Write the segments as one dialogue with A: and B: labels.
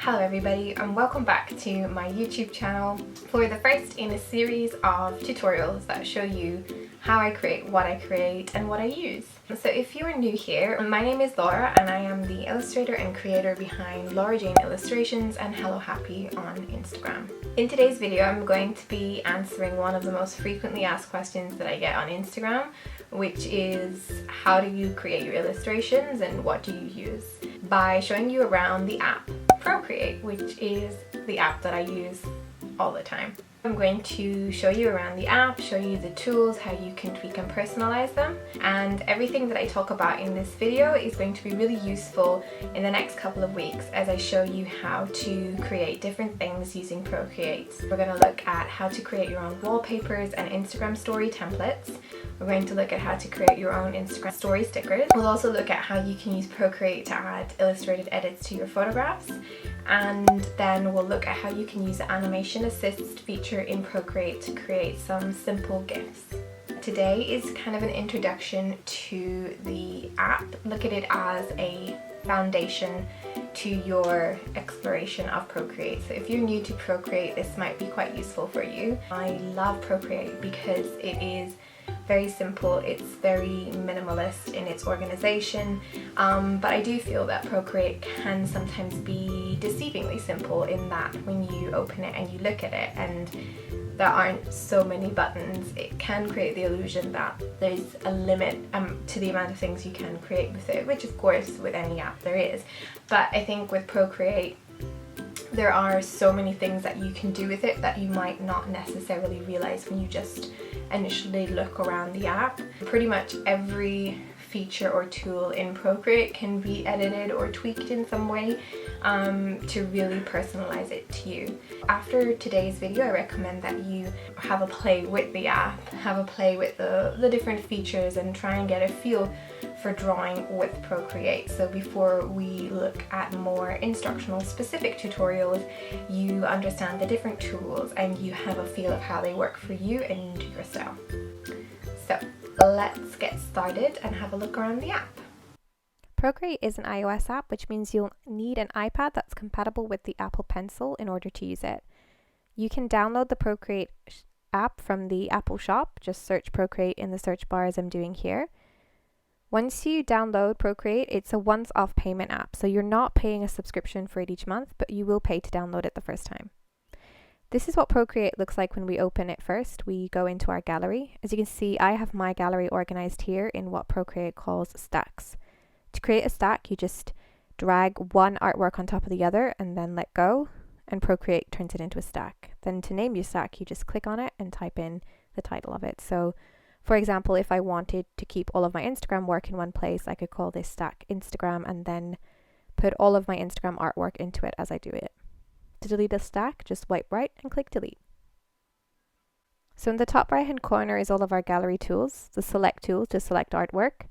A: Hello everybody and welcome back to my YouTube channel for the first in a series of tutorials that show you how I create, what I create and what I use. So if you are new here, my name is Laura and I am the illustrator and creator behind Laura Jane Illustrations and Hello Happy on Instagram. In today's video I'm going to be answering one of the most frequently asked questions that I get on Instagram, which is how do you create your illustrations and what do you use? By showing you around the app Procreate, which is the app that I use all the time. I'm going to show you around the app, show you the tools, how you can tweak and personalize them, and everything that I talk about in this video is going to be really useful in the next couple of weeks as I show you how to create different things using Procreate. We're going to look at how to create your own wallpapers and Instagram story templates. We're going to look at how to create your own Instagram story stickers. We'll also look at how you can use Procreate to add illustrated edits to your photographs, and then we'll look at how you can use the animation assist feature in Procreate to create some simple GIFs. Today is kind of an introduction to the app. Look at it as a foundation to your exploration of Procreate. So if you're new to Procreate, this might be quite useful for you. I love Procreate because it is very simple, it's very minimalist in its organization, but I do feel that Procreate can sometimes be deceivingly simple in that when you open it and you look at it and there aren't so many buttons, it can create the illusion that there's a limit to the amount of things you can create with it, which of course with any app there is. But I think with Procreate there are so many things that you can do with it that you might not necessarily realize when you just initially look around the app. Pretty much every feature or tool in Procreate can be edited or tweaked in some way to really personalize it to you. After today's video, I recommend that you have a play with the app, have a play with the different features and try and get a feel for drawing with Procreate. So before we look at more instructional specific tutorials, you understand the different tools and you have a feel of how they work for you and your style. So let's get started and have a look around the app.
B: Procreate is an iOS app, which means you'll need an iPad that's compatible with the Apple Pencil in order to use it. You can download the Procreate app from the Apple shop. Just search Procreate in the search bar as I'm doing here. Once you download Procreate, it's a once-off payment app, so you're not paying a subscription for it each month, but you will pay to download it the first time. This is what Procreate looks like when we open it first. We go into our gallery. As you can see, I have my gallery organized here in what Procreate calls stacks. To create a stack, you just drag one artwork on top of the other and then let go, and Procreate turns it into a stack. Then to name your stack, you just click on it and type in the title of it. So for example, if I wanted to keep all of my Instagram work in one place, I could call this stack Instagram and then put all of my Instagram artwork into it as I do it. To delete a stack, just swipe right and click delete. So in the top right hand corner is all of our gallery tools. The select tool to select artwork.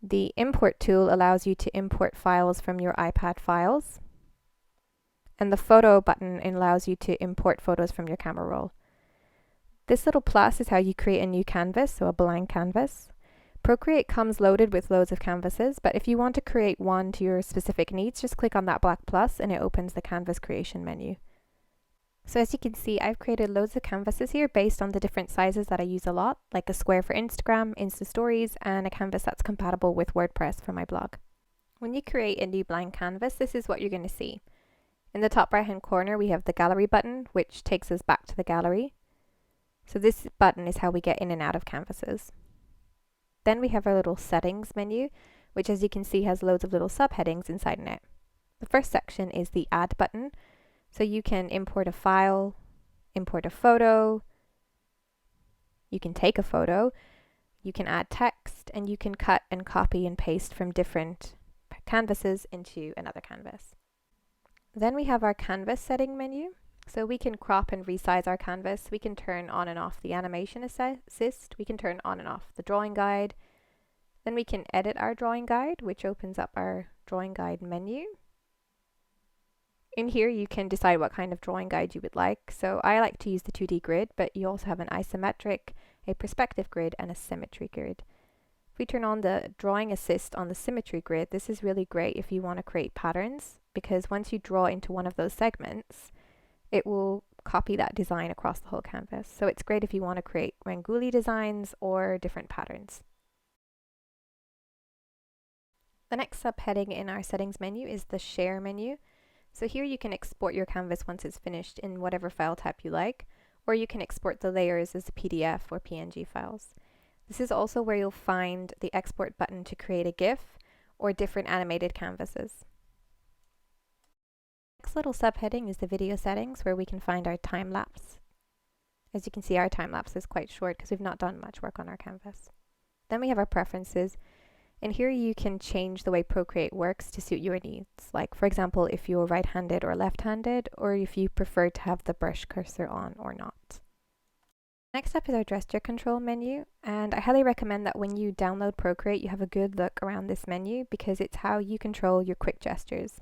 B: The import tool allows you to import files from your iPad files. And the photo button allows you to import photos from your camera roll. This little plus is how you create a new canvas, so a blank canvas. Procreate comes loaded with loads of canvases, but if you want to create one to your specific needs, just click on that black plus and it opens the canvas creation menu. So as you can see, I've created loads of canvases here based on the different sizes that I use a lot, like a square for Instagram, Insta Stories, and a canvas that's compatible with WordPress for my blog. When you create a new blank canvas, this is what you're going to see. In the top right hand corner, we have the gallery button, which takes us back to the gallery. So this button is how we get in and out of canvases. Then we have our little settings menu, which as you can see has loads of little subheadings inside it. The first section is the add button. So you can import a file, import a photo, you can take a photo, you can add text, and you can cut and copy and paste from different canvases into another canvas. Then we have our canvas setting menu. So we can crop and resize our canvas, we can turn on and off the animation assist, we can turn on and off the drawing guide, then we can edit our drawing guide, which opens up our drawing guide menu. In here you can decide what kind of drawing guide you would like, so I like to use the 2D grid, but you also have an isometric, a perspective grid, and a symmetry grid. If we turn on the drawing assist on the symmetry grid, this is really great if you want to create patterns because once you draw into one of those segments, it will copy that design across the whole canvas. So it's great if you want to create Rangoli designs or different patterns. The next subheading in our settings menu is the Share menu. So here you can export your canvas once it's finished in whatever file type you like, or you can export the layers as PDF or PNG files. This is also where you'll find the export button to create a GIF or different animated canvases. Next little subheading is the video settings, where we can find our time lapse. As you can see, our time lapse is quite short because we've not done much work on our canvas. Then we have our preferences, and here you can change the way Procreate works to suit your needs. Like, for example, if you're right-handed or left-handed, or if you prefer to have the brush cursor on or not. Next up is our gesture control menu, and I highly recommend that when you download Procreate, you have a good look around this menu because it's how you control your quick gestures.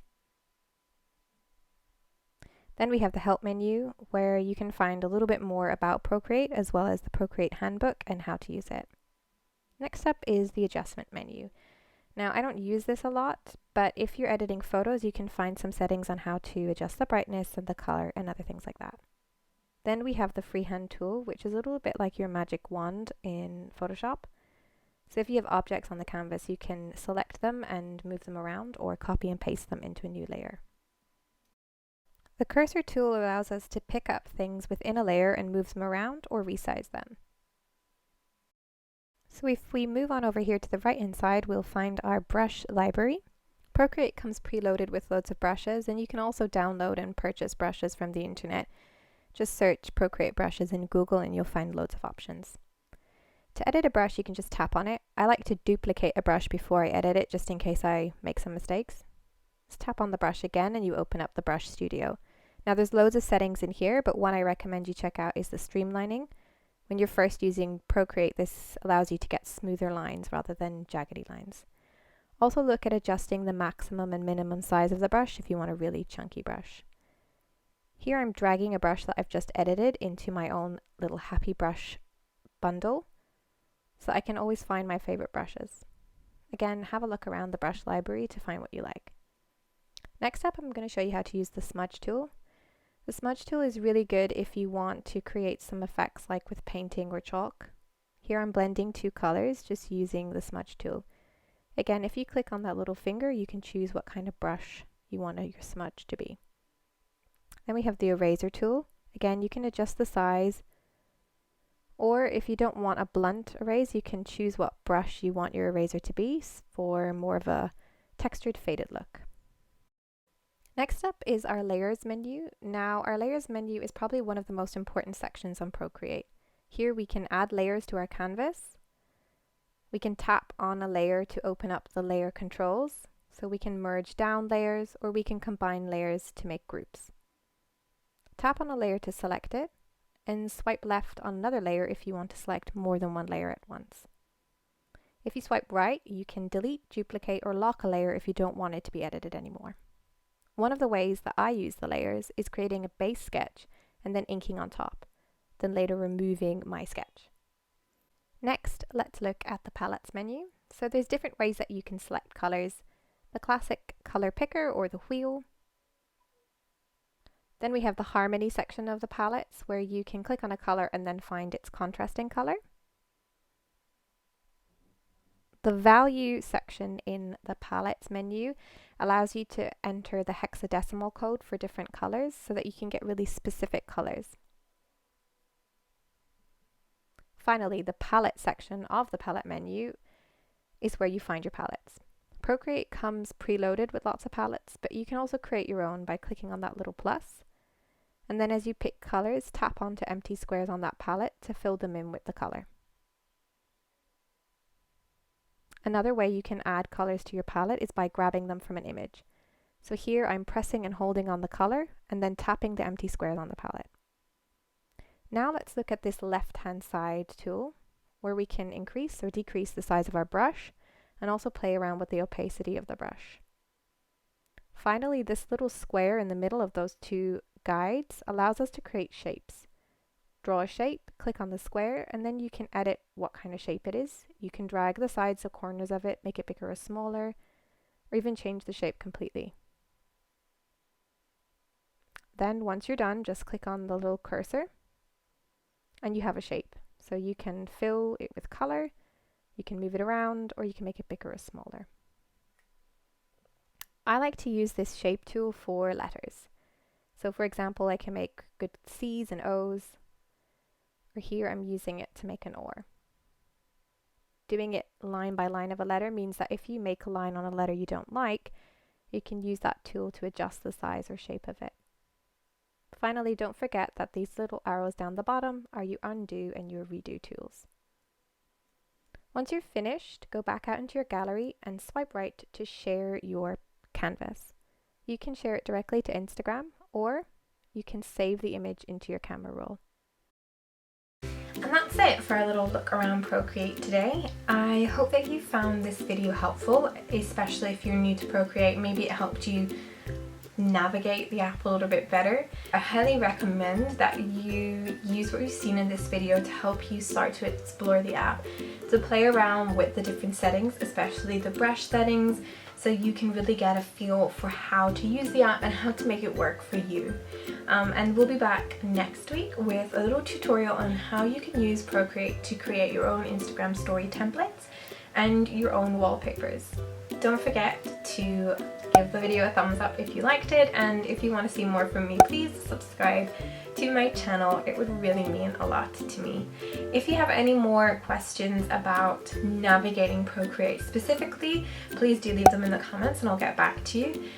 B: Then we have the Help menu, where you can find a little bit more about Procreate as well as the Procreate handbook and how to use it. Next up is the Adjustment menu. Now, I don't use this a lot, but if you're editing photos, you can find some settings on how to adjust the brightness and the color and other things like that. Then we have the Freehand tool, which is a little bit like your magic wand in Photoshop. So if you have objects on the canvas, you can select them and move them around or copy and paste them into a new layer. The cursor tool allows us to pick up things within a layer and move them around or resize them. So if we move on over here to the right-hand side, we'll find our brush library. Procreate comes preloaded with loads of brushes, and you can also download and purchase brushes from the internet. Just search Procreate brushes in Google and you'll find loads of options. To edit a brush, you can just tap on it. I like to duplicate a brush before I edit it, just in case I make some mistakes. Just tap on the brush again and you open up the Brush Studio. Now there's loads of settings in here, but one I recommend you check out is the streamlining. When you're first using Procreate, this allows you to get smoother lines rather than jaggedy lines. Also look at adjusting the maximum and minimum size of the brush if you want a really chunky brush. Here I'm dragging a brush that I've just edited into my own little happy brush bundle, so I can always find my favorite brushes. Again, have a look around the brush library to find what you like. Next up, I'm going to show you how to use the smudge tool. The smudge tool is really good if you want to create some effects like with painting or chalk. Here I'm blending two colors just using the smudge tool. Again, if you click on that little finger, you can choose what kind of brush you want your smudge to be. Then we have the eraser tool. Again, you can adjust the size, or if you don't want a blunt erase, you can choose what brush you want your eraser to be for more of a textured faded look. Next up is our layers menu. Now, our layers menu is probably one of the most important sections on Procreate. Here we can add layers to our canvas. We can tap on a layer to open up the layer controls. So we can merge down layers, or we can combine layers to make groups. Tap on a layer to select it, and swipe left on another layer if you want to select more than one layer at once. If you swipe right, you can delete, duplicate, or lock a layer if you don't want it to be edited anymore. One of the ways that I use the layers is creating a base sketch and then inking on top, then later removing my sketch. Next, let's look at the palettes menu. So there's different ways that you can select colors. The classic color picker or the wheel. Then we have the harmony section of the palettes, where you can click on a color and then find its contrasting color. The value section in the palettes menu allows you to enter the hexadecimal code for different colors so that you can get really specific colors. Finally, the palette section of the palette menu is where you find your palettes. Procreate comes preloaded with lots of palettes, but you can also create your own by clicking on that little plus. And then as you pick colors, tap onto empty squares on that palette to fill them in with the color. Another way you can add colors to your palette is by grabbing them from an image. So here I'm pressing and holding on the color and then tapping the empty squares on the palette. Now let's look at this left-hand side tool, where we can increase or decrease the size of our brush and also play around with the opacity of the brush. Finally, this little square in the middle of those two guides allows us to create shapes. Draw a shape, click on the square, and then you can edit what kind of shape it is. You can drag the sides or corners of it, make it bigger or smaller, or even change the shape completely. then once you're done, just click on the little cursor and you have a shape. So you can fill it with color, you can move it around, or you can make it bigger or smaller. I like to use this shape tool for letters. So for example, I can make good C's and O's, or here I'm using it to make an or. Doing it line by line of a letter means that if you make a line on a letter you don't like, you can use that tool to adjust the size or shape of it. Finally, don't forget that these little arrows down the bottom are your undo and your redo tools. Once you're finished, go back out into your gallery and swipe right to share your canvas. You can share it directly to Instagram, or you can save the image into your camera roll.
A: And that's it for a little look around Procreate today. I hope that you found this video helpful, especially if you're new to Procreate. Maybe it helped you navigate the app a little bit better. I highly recommend that you use what you've seen in this video to help you start to explore the app, to play around with the different settings, especially the brush settings, so you can really get a feel for how to use the app and how to make it work for you. And we'll be back next week with a little tutorial on how you can use Procreate to create your own Instagram story templates and your own wallpapers. Don't forget to give the video a thumbs up if you liked it, and if you want to see more from me, please subscribe to my channel. It would really mean a lot to me. If you have any more questions about navigating Procreate specifically, please do leave them in the comments and I'll get back to you.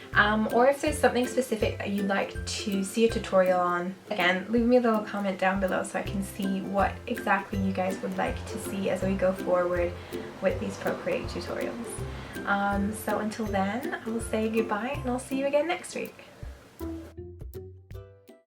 A: Or if there's something specific that you'd like to see a tutorial on, again, leave me a little comment down below so I can see what exactly you guys would like to see as we go forward with these Procreate tutorials. So until then, I will say goodbye and I'll see you again next week.